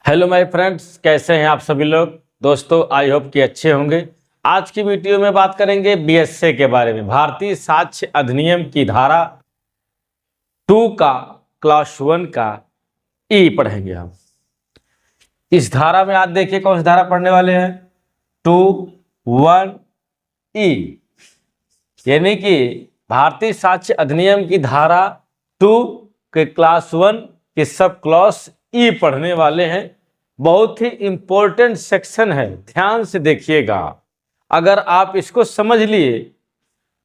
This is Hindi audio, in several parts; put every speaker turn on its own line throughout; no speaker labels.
हेलो माय फ्रेंड्स, कैसे हैं आप सभी लोग। दोस्तों, आई होप कि अच्छे होंगे। आज की वीडियो में बात करेंगे बीएसए के बारे में। भारतीय साक्ष्य अधिनियम की धारा 2 का क्लास 1 का ई पढ़ेंगे हम। इस धारा में आज देखिए कौन सी धारा पढ़ने वाले हैं। 2(1)E यानी कि भारतीय साक्ष्य अधिनियम की धारा 2 के क्लास 1 के सब क्लॉस ई पढ़ने वाले हैं। बहुत ही इंपॉर्टेंट सेक्शन है, ध्यान से देखिएगा। अगर आप इसको समझ लिए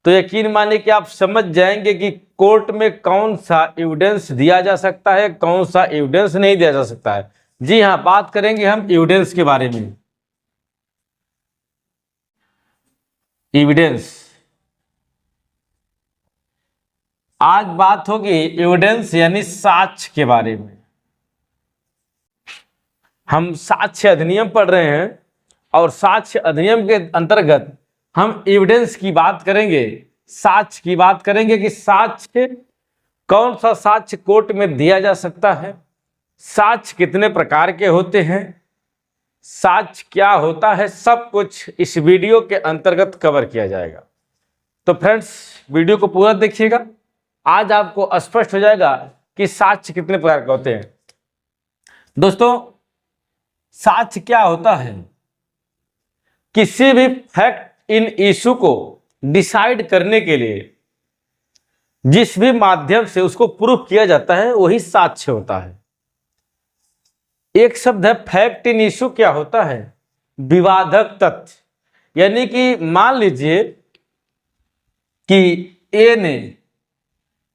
तो यकीन मानिए कि आप समझ जाएंगे कि कोर्ट में कौन सा एविडेंस दिया जा सकता है, कौन सा एविडेंस नहीं दिया जा सकता है। जी हाँ, बात करेंगे हम एविडेंस के बारे में। एविडेंस, आज बात होगी एविडेंस यानी साक्ष्य के बारे में। हम साक्ष्य अधिनियम पढ़ रहे हैं और साक्ष्य अधिनियम के अंतर्गत हम एविडेंस की बात करेंगे, साक्ष्य की बात करेंगे कि साक्ष्य, कौन सा साक्ष्य कोर्ट में दिया जा सकता है, साक्ष्य कितने प्रकार के होते हैं, साक्ष्य क्या होता है, सब कुछ इस वीडियो के अंतर्गत कवर किया जाएगा। तो फ्रेंड्स, वीडियो को पूरा देखिएगा, आज आपको स्पष्ट हो जाएगा कि साक्ष्य कितने प्रकार के होते हैं। दोस्तों, साक्ष्य क्या होता है? किसी भी फैक्ट इन इशू को डिसाइड करने के लिए जिस भी माध्यम से उसको प्रूफ किया जाता है वही साक्ष्य होता है। एक शब्द है फैक्ट इन इशू। क्या होता है? विवादक तथ्य। यानी कि मान लीजिए कि ए ने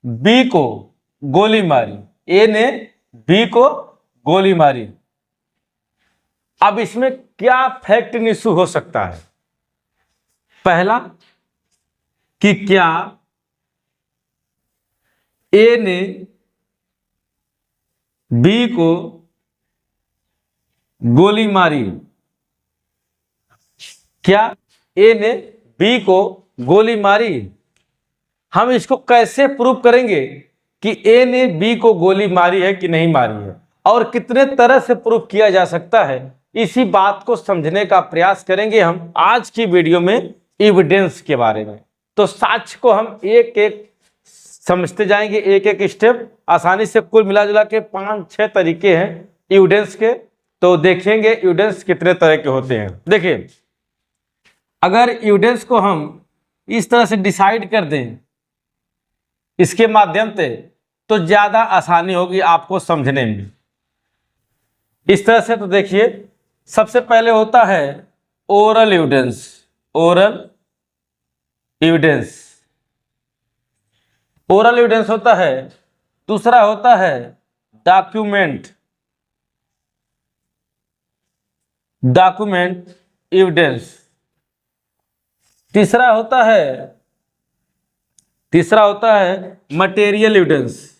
बी को गोली मारी, ए ने बी को गोली मारी। अब इसमें क्या फैक्ट इन इशू हो सकता है? पहला कि क्या ए ने बी को गोली मारी, क्या ए ने बी को गोली मारी। हम इसको कैसे प्रूव करेंगे कि ए ने बी को गोली मारी है कि नहीं मारी है, और कितने तरह से प्रूव किया जा सकता है, इसी बात को समझने का प्रयास करेंगे हम आज की वीडियो में एविडेंस के बारे में। तो साक्ष्य को हम एक एक समझते जाएंगे, एक एक स्टेप आसानी से। कुल मिला जुला के 5-6 तरीके हैं एविडेंस के, तो देखेंगे एविडेंस कितने तरह के होते हैं। देखिए, अगर एविडेंस को हम इस तरह से डिसाइड कर दें इसके माध्यम से, तो ज्यादा आसानी होगी आपको समझने में। इस तरह से तो देखिए, सबसे पहले होता है oral evidence. Oral evidence, oral evidence होता है। दूसरा होता है डॉक्यूमेंट, डॉक्यूमेंट एविडेंस। तीसरा होता है मटेरियल एविडेंस,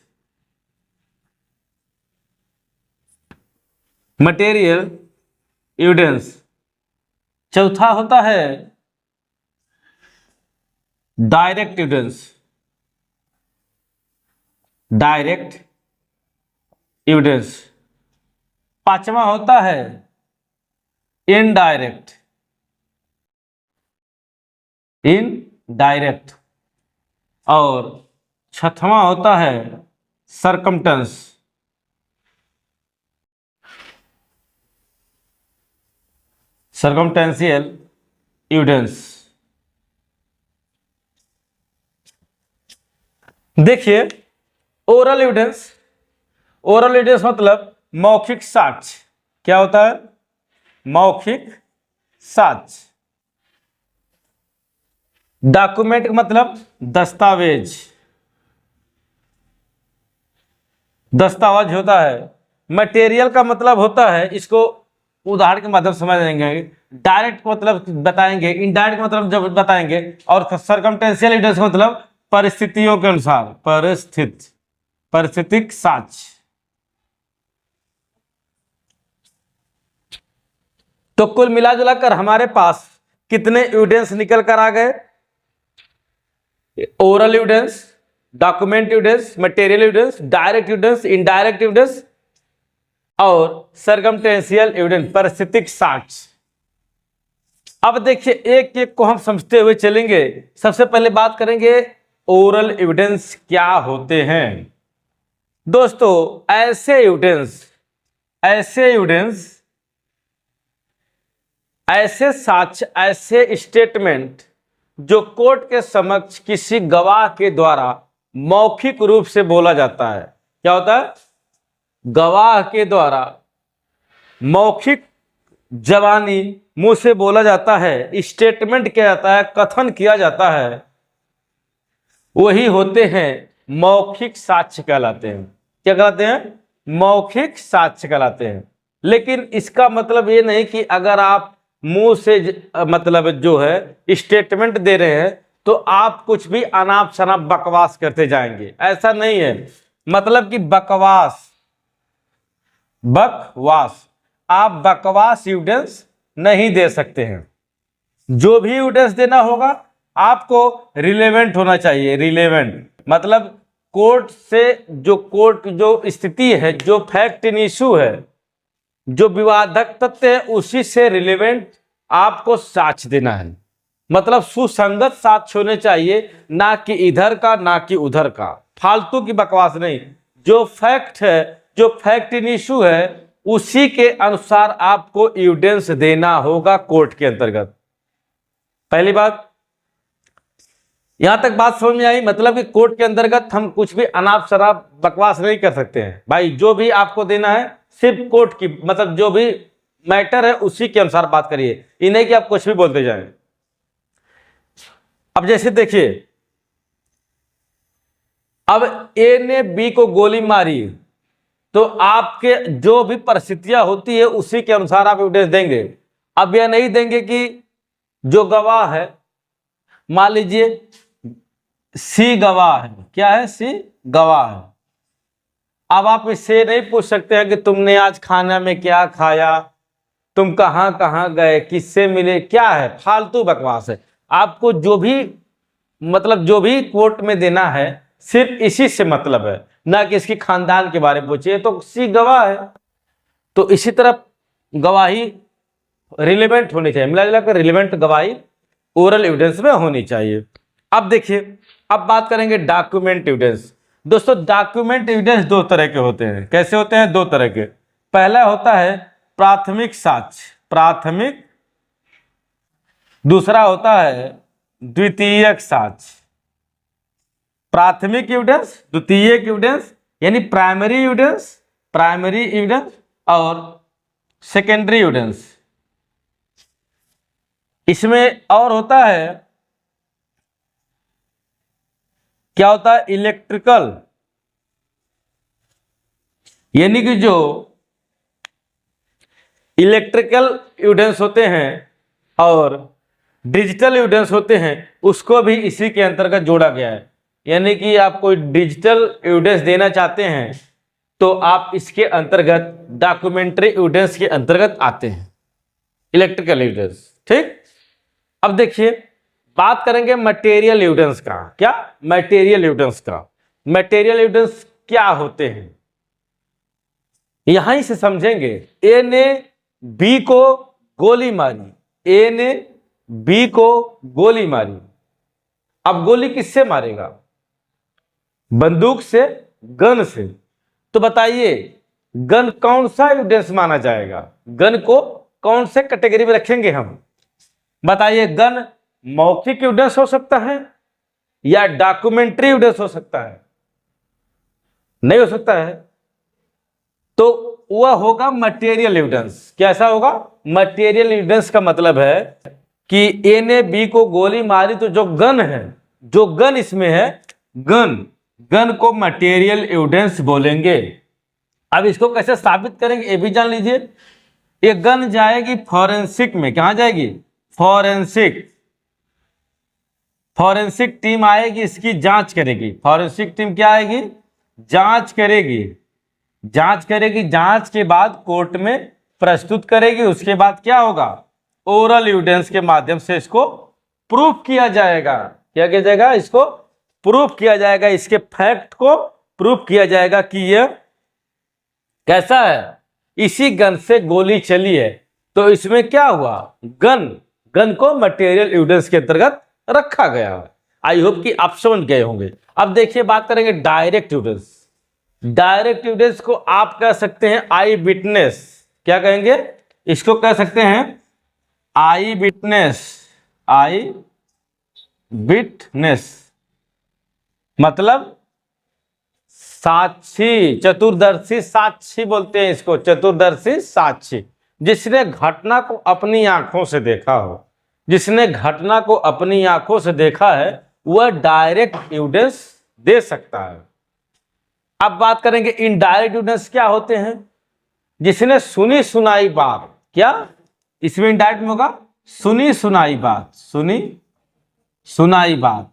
मटेरियल एविडेंस। चौथा होता है डायरेक्ट एविडेंस, डायरेक्ट एविडेंस। पांचवा होता है इनडायरेक्ट, इनडायरेक्ट। और छठवां होता है सरकमटेंस, सर्कमटेंशियल एविडेंस। देखिए, ओरल एविडेंस, ओरल एविडेंस मतलब मौखिक साक्ष्य। क्या होता है? मौखिक साक्ष्य। डॉक्यूमेंट मतलब दस्तावेज, दस्तावेज होता है। मटेरियल का मतलब होता है, इसको उदाहरण के माध्यम से समझ लेंगे। डायरेक्ट मतलब बताएंगे, इनडायरेक्ट मतलब जब बताएंगे। और सर्कमटेंशियल एविडेंस मतलब परिस्थितियों के अनुसार, परिस्थितिक साक्ष्य। तो कुल मिला जुला कर हमारे पास कितने एविडेंस निकल कर आ गए? Oral evidence, document evidence, material evidence, direct evidence, indirect evidence और सर्कमटेंशियल एविडेंस परिस्थितिक साक्ष्य। अब देखिए एक एक को हम समझते हुए चलेंगे। सबसे पहले बात करेंगे ओरल एविडेंस क्या होते हैं। दोस्तों ऐसे एविडेंस ऐसे साक्ष्य, ऐसे स्टेटमेंट जो कोर्ट के समक्ष किसी गवाह के द्वारा मौखिक रूप से बोला जाता है। क्या होता है? गवाह के द्वारा मौखिक जबानी मुंह से बोला जाता है, स्टेटमेंट किया जाता है, कथन किया जाता है, वही होते हैं मौखिक साक्ष्य कहलाते हैं। क्या कहलाते हैं? मौखिक साक्ष्य कहलाते हैं। लेकिन इसका मतलब ये नहीं कि अगर आप मुंह से मतलब जो है स्टेटमेंट दे रहे हैं तो आप कुछ भी अनाप शनाप बकवास करते जाएंगे, ऐसा नहीं है। मतलब कि बकवास आप बकवास एविडेंस नहीं दे सकते हैं। जो भी एविडेंस देना होगा आपको रिलेवेंट होना चाहिए। रिलेवेंट मतलब कोर्ट जो स्थिति है, जो फैक्ट इन इशू है, जो विवादक तथ्य है, उसी से रिलेवेंट आपको साक्ष्य देना है। मतलब सुसंगत साक्ष्य होने चाहिए, ना कि इधर का ना कि उधर का, फालतू की बकवास नहीं। जो फैक्ट है, जो फैक्ट इन इशू है, उसी के अनुसार आपको एविडेंस देना होगा कोर्ट के अंतर्गत। पहली बात, यहां तक बात समझ में आई? मतलब कि कोर्ट के अंतर्गत हम कुछ भी अनाप शनाप बकवास नहीं कर सकते हैं भाई। जो भी आपको देना है सिर्फ कोर्ट की, मतलब जो भी मैटर है उसी के अनुसार बात करिए, ये नहीं कि आप कुछ भी बोलते जाएं। अब जैसे देखिए, अब ए ने बी को गोली मारी, तो आपके जो भी परिस्थितियां होती है उसी के अनुसार आप एविडेंस देंगे। अब यह नहीं देंगे कि जो गवाह है, मान लीजिए सी गवाह है। क्या है? सी गवाह है। अब आप इससे नहीं पूछ सकते हैं कि तुमने आज खाना में क्या खाया, तुम कहां कहां गए, किससे मिले, क्या है? फालतू बकवास है। आपको जो भी कोर्ट में देना है सिर्फ इसी से मतलब है, ना कि इसकी खानदान के बारे में पूछिए। तो सी गवाह है, तो इसी तरह गवाही रिलेवेंट होनी चाहिए, मिला जुला कर रिलेवेंट गवाही ओरल एविडेंस में होनी चाहिए। अब देखिए, अब बात करेंगे डॉक्यूमेंट एविडेंस। दोस्तों डॉक्यूमेंट एविडेंस दो तरह के होते हैं। कैसे होते हैं? दो तरह के। पहला होता है प्राथमिक साक्ष्य, प्राथमिक। दूसरा होता है द्वितीयक साक्ष्य। प्राथमिक एविडेंस, द्वितीयक एविडेंस, यानी प्राइमरी एविडेंस और सेकेंडरी एविडेंस। इसमें और होता है, क्या होता है? इलेक्ट्रिकल, यानी कि जो इलेक्ट्रिकल एविडेंस होते हैं और डिजिटल एविडेंस होते हैं, उसको भी इसी के अंतर्गत जोड़ा गया है। यानी कि आप कोई डिजिटल एविडेंस देना चाहते हैं तो आप इसके अंतर्गत डॉक्यूमेंट्री एविडेंस के अंतर्गत आते हैं, इलेक्ट्रिकल एविडेंस। ठीक। अब देखिए, बात करेंगे मटेरियल एविडेंस का। क्या? मटेरियल एविडेंस का। मटेरियल एविडेंस क्या होते हैं यहीं से समझेंगे। ए ने बी को गोली मारी, ए ने बी को गोली मारी। अब गोली किससे मारेगा? बंदूक से, गन से। तो बताइए गन कौन सा एविडेंस माना जाएगा? गन को कौन से कैटेगरी में रखेंगे हम? बताइए, गन मौखिक एविडेंस हो सकता है या डॉक्यूमेंट्री एविडेंस हो सकता है? नहीं हो सकता है, तो वह होगा मटेरियल एविडेंस। कैसा होगा? मटेरियल एविडेंस का मतलब है कि ए ने बी को गोली मारी, तो जो गन है, जो गन इसमें है, गन को मटेरियल एविडेंस बोलेंगे। अब इसको कैसे साबित करेंगे ये भी जान लीजिए। ये गन जाएगी फॉरेंसिक में। कहां जाएगी? फॉरेंसिक टीम आएगी, इसकी जांच करेगी। फॉरेंसिक टीम क्या आएगी? जांच करेगी। जांच के बाद कोर्ट में प्रस्तुत करेगी। उसके बाद क्या होगा? ओरल एविडेंस के माध्यम से इसको प्रूफ किया जाएगा। क्या किया जाएगा? इसको प्रूफ किया जाएगा, इसके फैक्ट को प्रूफ किया जाएगा कि यह कैसा है, इसी गन से गोली चली है, तो इसमें क्या हुआ, गन को मटेरियल एविडेंस के अंतर्गत रखा गया है। आई होप कि आप समझ गए होंगे। अब देखिए बात करेंगे डायरेक्ट एविडेंस। डायरेक्ट एविडेंस को आप कह सकते हैं आई विटनेस। क्या कहेंगे, इसको कह सकते हैं आई विटनेस। आई विटनेस मतलब साक्षी, चतुर्दर्शी साक्षी बोलते हैं इसको, चतुर्दर्शी साक्षी। जिसने घटना को अपनी आंखों से देखा हो, जिसने घटना को अपनी आंखों से देखा है, वह डायरेक्ट एविडेंस दे सकता है। अब बात करेंगे इनडायरेक्ट एविडेंस क्या होते हैं। जिसने सुनी सुनाई बात, क्या इसमें इनडायरेक्ट में होगा, सुनी सुनाई बात, सुनी सुनाई बात।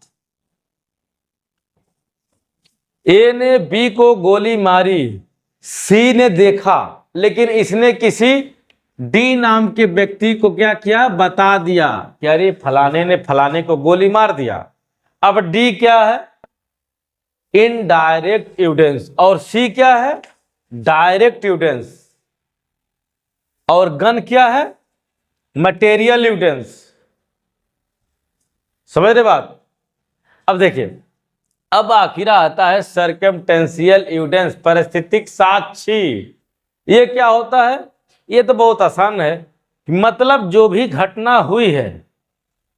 ए ने बी को गोली मारी, सी ने देखा, लेकिन इसने किसी डी नाम के व्यक्ति को क्या किया, बता दिया कि अरे फलाने ने फलाने को गोली मार दिया। अब डी क्या है, इनडायरेक्ट एविडेंस, और सी क्या है, डायरेक्ट एविडेंस, और गन क्या है, मटेरियल एविडेंस। समझ रहे बात। अब देखिए, अब आखिर आता है सर्कमटेंशियल एविडेंस, परिस्थितिक साक्षी। ये क्या होता है, ये तो बहुत आसान है। मतलब जो भी घटना हुई है,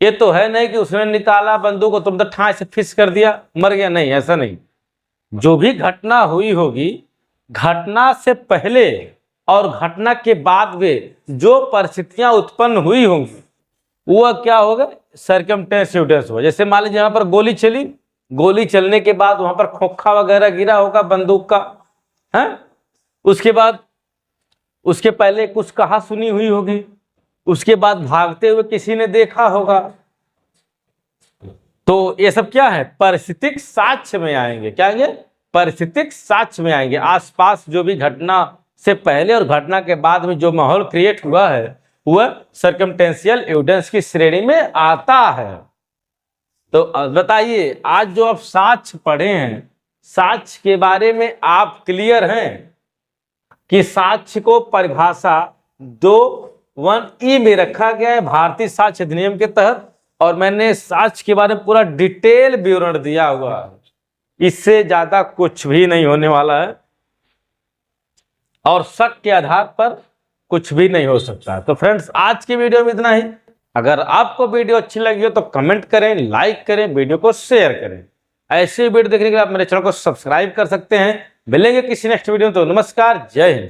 ये तो है नहीं कि उसने निकाला बंदूक को तुम तो ठाई से फिस कर दिया मर गया, नहीं, ऐसा नहीं। जो भी घटना हुई होगी, घटना से पहले और घटना के बाद में जो परिस्थितियां उत्पन्न हुई होंगी, वह क्या होगा, सर्कमटेंशियल एविडेंस होगा। जैसे मान लीजिए यहाँ पर गोली चली, गोली चलने के बाद वहां पर खोखा वगैरह गिरा होगा बंदूक का, है, उसके बाद उसके पहले कुछ कहा सुनी हुई होगी, उसके बाद भागते हुए किसी ने देखा होगा। तो ये सब क्या है, परिस्थितिक साक्ष्य में आएंगे। क्या आएंगे, परिस्थितिक साक्ष्य में आएंगे। आसपास जो भी घटना से पहले और घटना के बाद में जो माहौल क्रिएट हुआ है, वह सर्कमटेंशियल एविडेंस की श्रेणी में आता है। तो बताइए, आज जो आप साक्ष्य पढ़े हैं, साक्ष्य के बारे में आप क्लियर हैं कि साक्ष्य को परिभाषा 2(1)E में रखा गया है भारतीय साक्ष्य अधिनियम के तहत, और मैंने साक्ष्य के बारे में पूरा डिटेल विवरण दिया हुआ है। इससे ज्यादा कुछ भी नहीं होने वाला है, और शक के आधार पर कुछ भी नहीं हो सकता। तो फ्रेंड्स, आज की वीडियो में इतना ही। अगर आपको वीडियो अच्छी लगी हो तो कमेंट करें, लाइक करें, वीडियो को शेयर करें। ऐसे वीडियो देखने के लिए आप मेरे चैनल को सब्सक्राइब कर सकते हैं। मिलेंगे किसी नेक्स्ट वीडियो में, तो नमस्कार, जय हिंद।